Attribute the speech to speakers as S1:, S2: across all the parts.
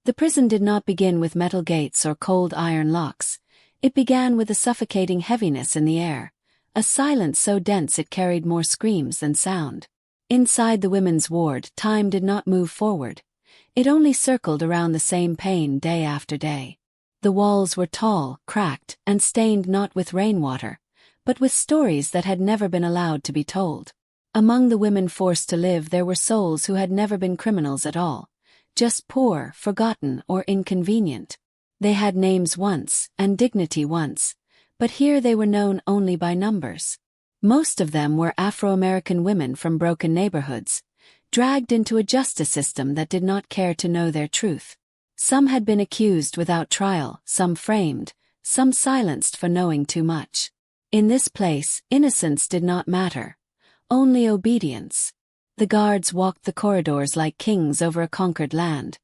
S1: The prison did not begin with metal gates or cold iron locks. It began with a suffocating heaviness in the air, a silence so dense it carried more screams than sound. Inside the women's ward, time did not move forward. It only circled around the same pain day after day. The walls were tall, cracked, and stained not with rainwater, but with stories that had never been allowed to be told. Among the women forced to live there were souls who had never been criminals at all, just poor, forgotten, or inconvenient. They had names once, and dignity once, but here they were known only by numbers. Most of them were Afro-American women from broken neighborhoods, dragged into a justice system that did not care to know their truth. Some had been accused without trial, some framed, some silenced for knowing too much. In this place, innocence did not matter, only obedience. The guards walked the corridors like kings over a conquered land,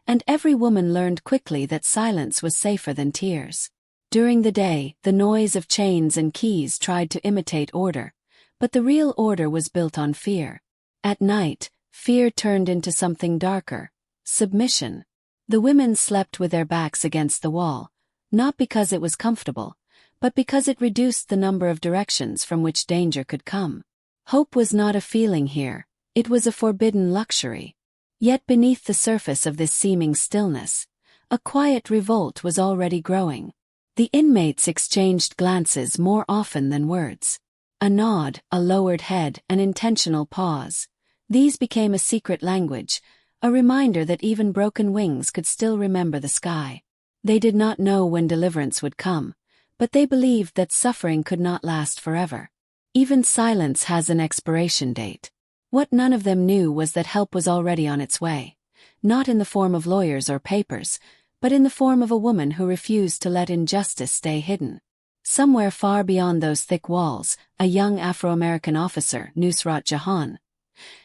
S1: and every woman learned quickly that silence was safer than tears. During the day, the noise of chains and keys tried to imitate order, but the real order was built on fear. At night, fear turned into something darker: submission. The women slept with their backs against the wall, not because it was comfortable, but because it reduced the number of directions from which danger could come. Hope was not a feeling here, it was a forbidden luxury. Yet beneath the surface of this seeming stillness, a quiet revolt was already growing. The inmates exchanged glances more often than words. A nod, a lowered head, an intentional pause. These became a secret language, a reminder that even broken wings could still remember the sky. They did not know when deliverance would come, but they believed that suffering could not last forever. Even silence has an expiration date. What none of them knew was that help was already on its way, not in the form of lawyers or papers, but in the form of a woman who refused to let injustice stay hidden. Somewhere far beyond those thick walls, a young Afro-American officer, Nusrat Jahan,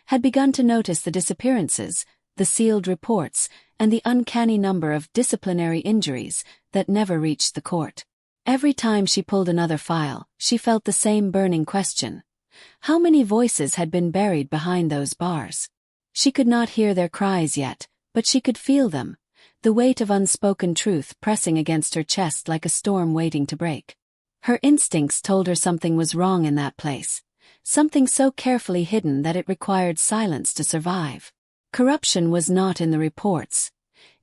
S1: had begun to notice the disappearances, the sealed reports, and the uncanny number of disciplinary injuries that never reached the court. Every time she pulled another file, she felt the same burning question: how many voices had been buried behind those bars? She could not hear their cries yet, but she could feel them, the weight of unspoken truth pressing against her chest like a storm waiting to break. Her instincts told her something was wrong in that place, something so carefully hidden that it required silence to survive. Corruption was not in the reports.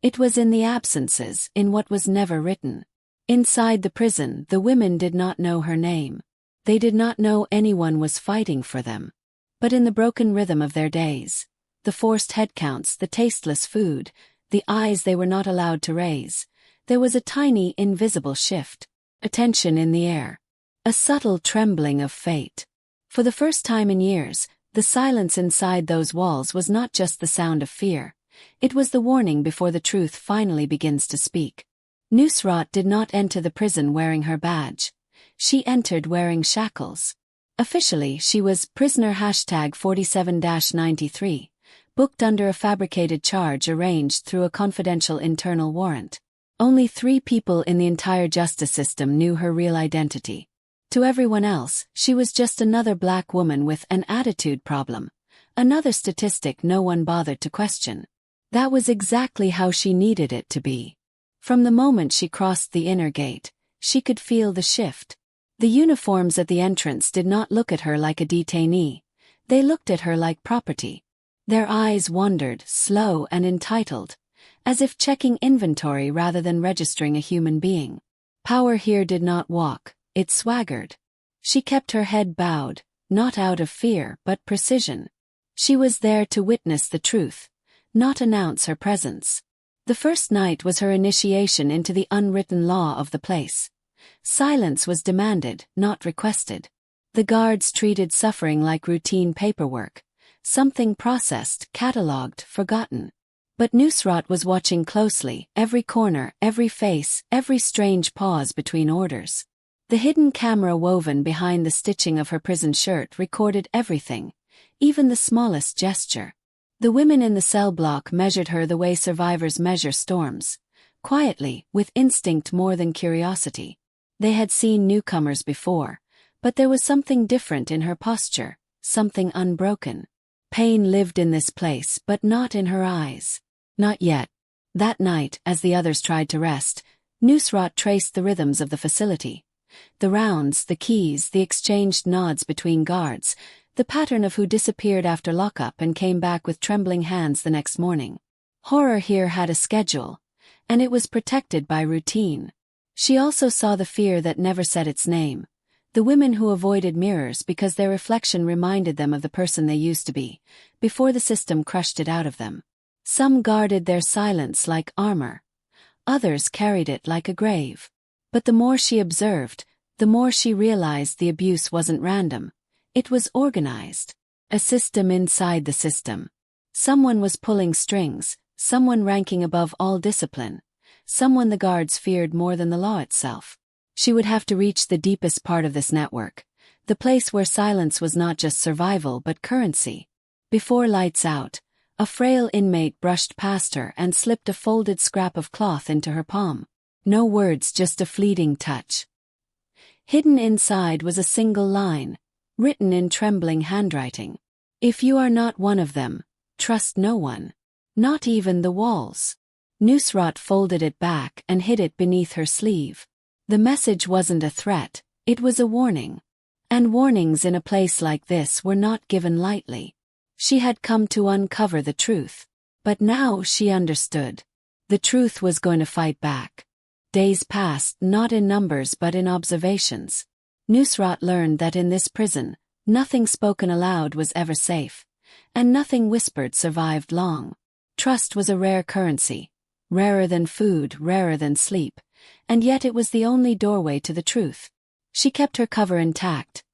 S1: It was in the absences, in what was never written. Inside the prison, the women did not know her name. They did not know anyone was fighting for them. But in the broken rhythm of their days, the forced headcounts, the tasteless food, the eyes they were not allowed to raise, there was a tiny, invisible shift. A tension in the air. A subtle trembling of fate. For the first time in years, the silence inside those walls was not just the sound of fear. It was the warning before the truth finally begins to speak. Nusrat did not enter the prison wearing her badge. She entered wearing shackles. Officially, she was prisoner #47-93, booked under a fabricated charge arranged through a confidential internal warrant. Only 3 people in the entire justice system knew her real identity. To everyone else, she was just another black woman with an attitude problem, another statistic no one bothered to question. That was exactly how she needed it to be. From the moment she crossed the inner gate, she could feel the shift. The uniforms at the entrance did not look at her like a detainee. They looked at her like property. Their eyes wandered, slow and entitled, as if checking inventory rather than registering a human being. Power here did not walk, it swaggered. She kept her head bowed, not out of fear but precision. She was there to witness the truth, not announce her presence. The first night was her initiation into the unwritten law of the place. Silence was demanded, not requested. The guards treated suffering like routine paperwork, something processed, catalogued, forgotten. But Nusrat was watching closely, every corner, every face, every strange pause between orders. The hidden camera woven behind the stitching of her prison shirt recorded everything, even the smallest gesture. The women in the cell block measured her the way survivors measure storms, quietly, with instinct more than curiosity. They had seen newcomers before, but there was something different in her posture, something unbroken. Pain lived in this place, but not in her eyes. Not yet. That night, as the others tried to rest, Nusrat traced the rhythms of the facility. The rounds, the keys, the exchanged nods between guards, the pattern of who disappeared after lockup and came back with trembling hands the next morning. Horror here had a schedule, and it was protected by routine. She also saw the fear that never said its name. The women who avoided mirrors because their reflection reminded them of the person they used to be, before the system crushed it out of them. Some guarded their silence like armor. Others carried it like a grave. But the more she observed, the more she realized the abuse wasn't random. It was organized. A system inside the system. Someone was pulling strings, someone ranking above all discipline, someone the guards feared more than the law itself. She would have to reach the deepest part of this network, the place where silence was not just survival but currency. Before lights out, a frail inmate brushed past her and slipped a folded scrap of cloth into her palm. No words, just a fleeting touch. Hidden inside was a single line, written in trembling handwriting. If you are not one of them, trust no one. Not even the walls. Nusrat folded it back and hid it beneath her sleeve. The message wasn't a threat, it was a warning. And warnings in a place like this were not given lightly. She had come to uncover the truth. But now she understood. The truth was going to fight back. Days passed, not in numbers but in observations. Nusrat learned that in this prison, nothing spoken aloud was ever safe, and nothing whispered survived long. Trust was a rare currency, rarer than food, rarer than sleep, and yet it was the only doorway to the truth. She kept her cover intact,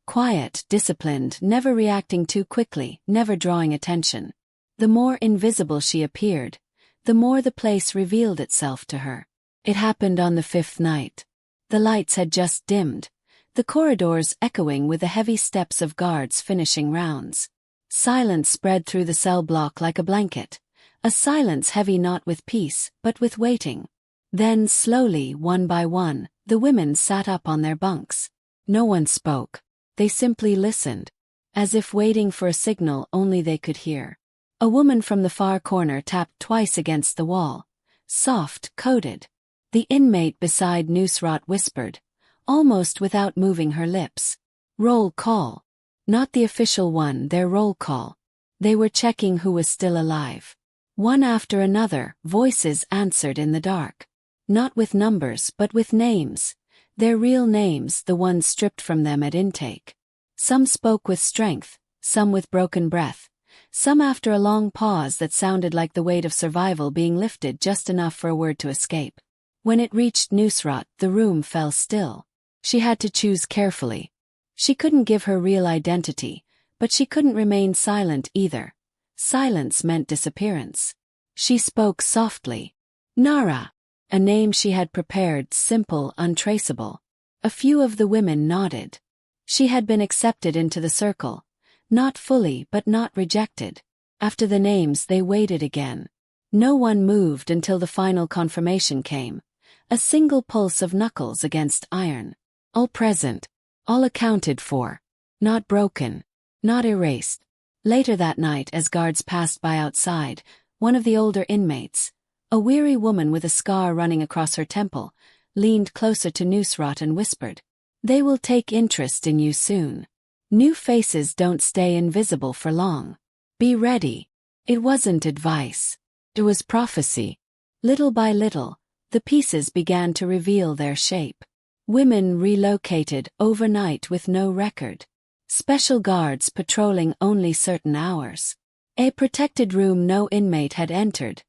S1: quiet, disciplined, never reacting too quickly, never drawing attention. The more invisible she appeared, the more the place revealed itself to her. It happened on the 5th night. The lights had just dimmed, the corridors echoing with the heavy steps of guards finishing rounds. Silence spread through the cell block like a blanket, a silence heavy not with peace, but with waiting. Then, slowly, one by one, the women sat up on their bunks. No one spoke. They simply listened, as if waiting for a signal only they could hear. A woman from the far corner tapped twice against the wall. Soft, coded. The inmate beside Nusrat whispered, almost without moving her lips. Roll call. Not the official one, their roll call. They were checking who was still alive. One after another, voices answered in the dark. Not with numbers but with names. Their real names, the ones stripped from them at intake. Some spoke with strength, some with broken breath, some after a long pause that sounded like the weight of survival being lifted just enough for a word to escape. When it reached Nusrat, the room fell still. She had to choose carefully. She couldn't give her real identity, but she couldn't remain silent either. Silence meant disappearance. She spoke softly. Nara. A name she had prepared, simple, untraceable. A few of the women nodded. She had been accepted into the circle. Not fully, but not rejected. After the names, they waited again. No one moved until the final confirmation came. A single pulse of knuckles against iron. All present. All accounted for. Not broken. Not erased. Later that night, as guards passed by outside, one of the older inmates, a weary woman with a scar running across her temple, leaned closer to Nusrat and whispered, "They will take interest in you soon. New faces don't stay invisible for long. Be ready." It wasn't advice. It was prophecy. Little by little, the pieces began to reveal their shape. Women relocated overnight with no record. Special guards patrolling only certain hours. A protected room no inmate had entered,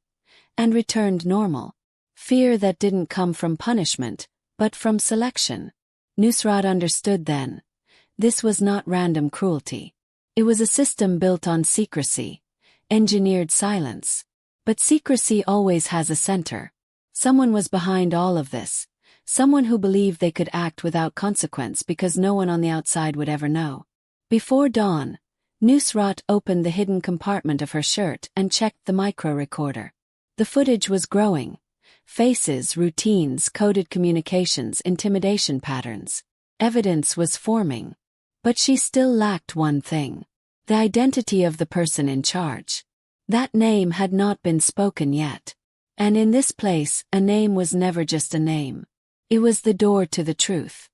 S1: and returned normal. Fear that didn't come from punishment, but from selection. Nusrat understood then. This was not random cruelty. It was a system built on secrecy, engineered silence. But secrecy always has a center. Someone was behind all of this. Someone who believed they could act without consequence because no one on the outside would ever know. Before dawn, Nusrat opened the hidden compartment of her shirt and checked the micro-recorder. The footage was growing. Faces, routines, coded communications, intimidation patterns. Evidence was forming. But she still lacked one thing. The identity of the person in charge. That name had not been spoken yet. And in this place, a name was never just a name. It was the door to the truth.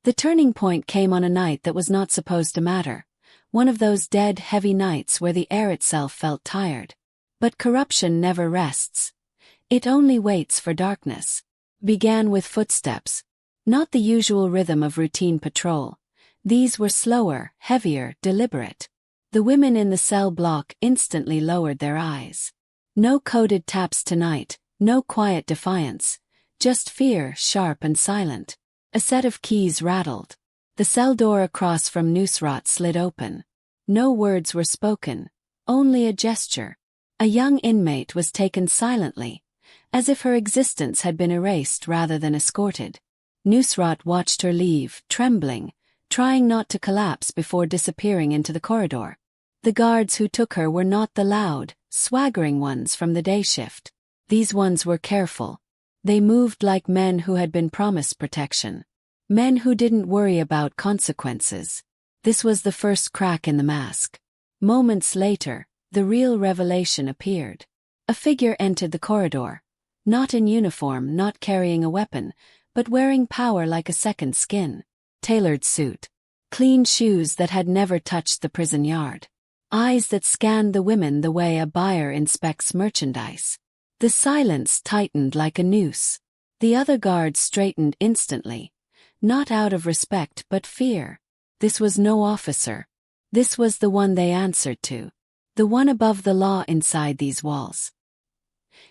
S1: The turning point came on a night that was not supposed to matter. One of those dead, heavy nights where the air itself felt tired. But corruption never rests. It only waits for darkness. Began with footsteps. Not the usual rhythm of routine patrol. These were slower, heavier, deliberate. The women in the cell block instantly lowered their eyes. No coded taps tonight, no quiet defiance. Just fear, sharp and silent. A set of keys rattled. The cell door across from Nusrat slid open. No words were spoken, only a gesture. A young inmate was taken silently, as if her existence had been erased rather than escorted. Nusrat watched her leave, trembling, trying not to collapse before disappearing into the corridor. The guards who took her were not the loud, swaggering ones from the day shift. These ones were careful. They moved like men who had been promised protection. Men who didn't worry about consequences. This was the first crack in the mask. Moments later, the real revelation appeared. A figure entered the corridor. Not in uniform, not carrying a weapon, but wearing power like a second skin. Tailored suit. Clean shoes that had never touched the prison yard. Eyes that scanned the women the way a buyer inspects merchandise. The silence tightened like a noose. The other guards straightened instantly. Not out of respect but fear. This was no officer. This was the one they answered to. The one above the law inside these walls.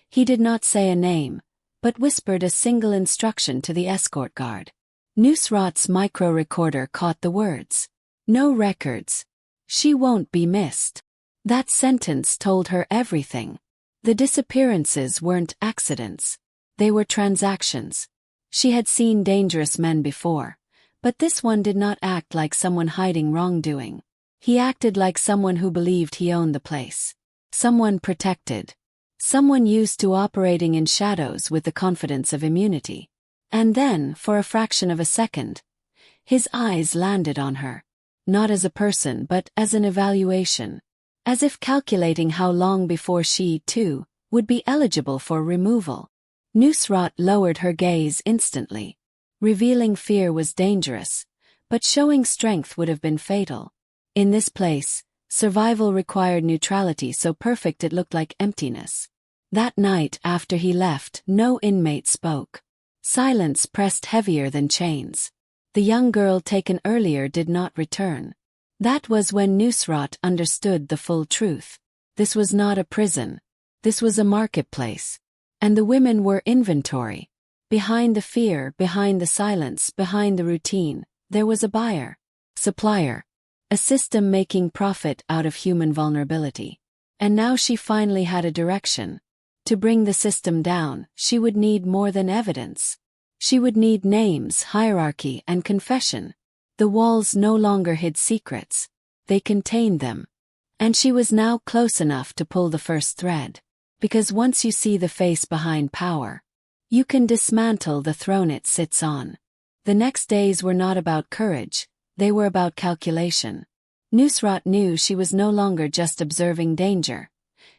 S1: He did not say a name, but whispered a single instruction to the escort guard. Nusrat's micro-recorder caught the words. No records. She won't be missed. That sentence told her everything. The disappearances weren't accidents. They were transactions. She had seen dangerous men before, but this one did not act like someone hiding wrongdoing. He acted like someone who believed he owned the place. Someone protected. Someone used to operating in shadows with the confidence of immunity. And then, for a fraction of a second, his eyes landed on her. Not as a person but as an evaluation. As if calculating how long before she, too, would be eligible for removal. Nusrat lowered her gaze instantly. Revealing fear was dangerous, but showing strength would have been fatal. In this place, survival required neutrality so perfect it looked like emptiness. That night after he left, no inmate spoke. Silence pressed heavier than chains. The young girl taken earlier did not return. That was when Nusrat understood the full truth. This was not a prison. This was a marketplace. And the women were inventory. Behind the fear, behind the silence, behind the routine, there was a buyer. Supplier. A system making profit out of human vulnerability. And now she finally had a direction. To bring the system down, she would need more than evidence. She would need names, hierarchy, and confession. The walls no longer hid secrets. They contained them. And she was now close enough to pull the first thread. Because once you see the face behind power, you can dismantle the throne it sits on. The next days were not about courage, they were about calculation. Nusrat knew she was no longer just observing danger.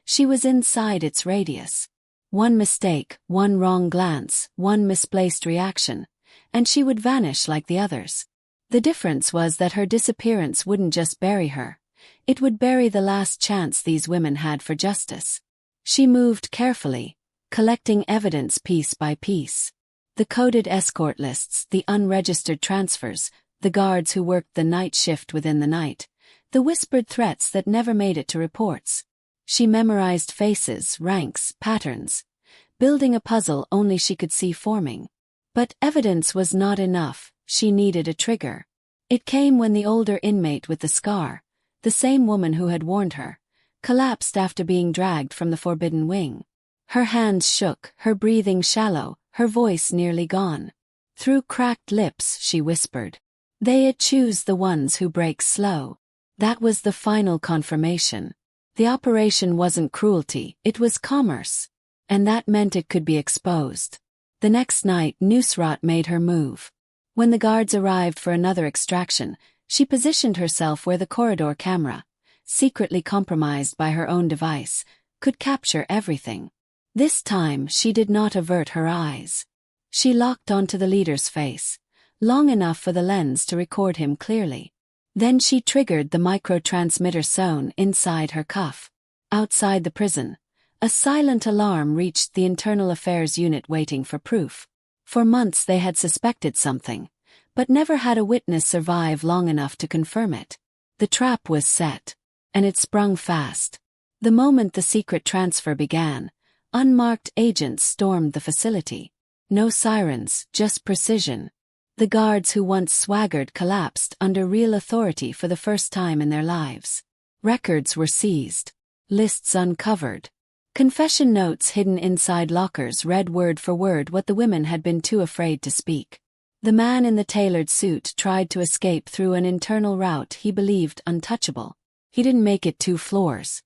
S1: She was inside its radius. One mistake, one wrong glance, one misplaced reaction, and she would vanish like the others. The difference was that her disappearance wouldn't just bury her. It would bury the last chance these women had for justice. She moved carefully, collecting evidence piece by piece. The coded escort lists, the unregistered transfers, the guards who worked the night shift within the night, the whispered threats that never made it to reports. She memorized faces, ranks, patterns, building a puzzle only she could see forming. But evidence was not enough, she needed a trigger. It came when the older inmate with the scar, the same woman who had warned her, collapsed after being dragged from the forbidden wing. Her hands shook, her breathing shallow, her voice nearly gone. Through cracked lips, she whispered, "They choose the ones who break slow." That was the final confirmation. The operation wasn't cruelty, it was commerce. And that meant it could be exposed. The next night, Nusrat made her move. When the guards arrived for another extraction, she positioned herself where the corridor camera, secretly compromised by her own device, could capture everything. This time she did not avert her eyes. She locked onto the leader's face, long enough for the lens to record him clearly. Then she triggered the microtransmitter sewn inside her cuff. Outside the prison, a silent alarm reached the Internal Affairs Unit waiting for proof. For months they had suspected something, but never had a witness survive long enough to confirm it. The trap was set, and it sprung fast. The moment the secret transfer began, unmarked agents stormed the facility. No sirens, just precision. The guards who once swaggered collapsed under real authority for the first time in their lives. Records were seized. Lists uncovered. Confession notes hidden inside lockers read word for word what the women had been too afraid to speak. The man in the tailored suit tried to escape through an internal route he believed untouchable. He didn't make it 2 floors.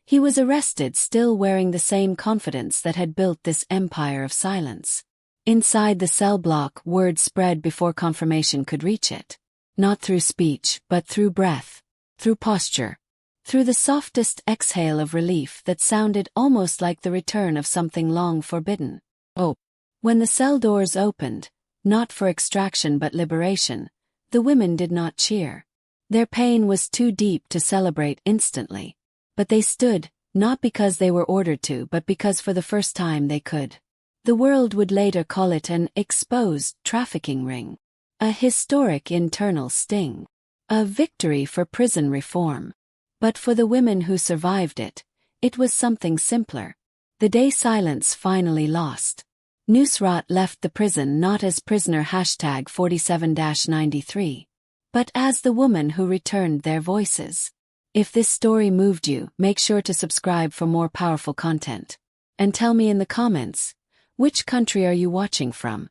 S1: He was arrested still wearing the same confidence that had built this empire of silence. Inside the cell block, word spread before confirmation could reach it. Not through speech, but through breath, through posture, through the softest exhale of relief that sounded almost like the return of something long forbidden. Oh. When the cell doors opened, not for extraction but liberation, the women did not cheer. Their pain was too deep to celebrate instantly. But they stood, not because they were ordered to but because for the first time they could. The world would later call it an exposed trafficking ring. A historic internal sting. A victory for prison reform. But for the women who survived it, it was something simpler. The day silence finally lost. Nusrat left the prison not as prisoner #47-93, but as the woman who returned their voices. If this story moved you, make sure to subscribe for more powerful content. And tell me in the comments, which country are you watching from?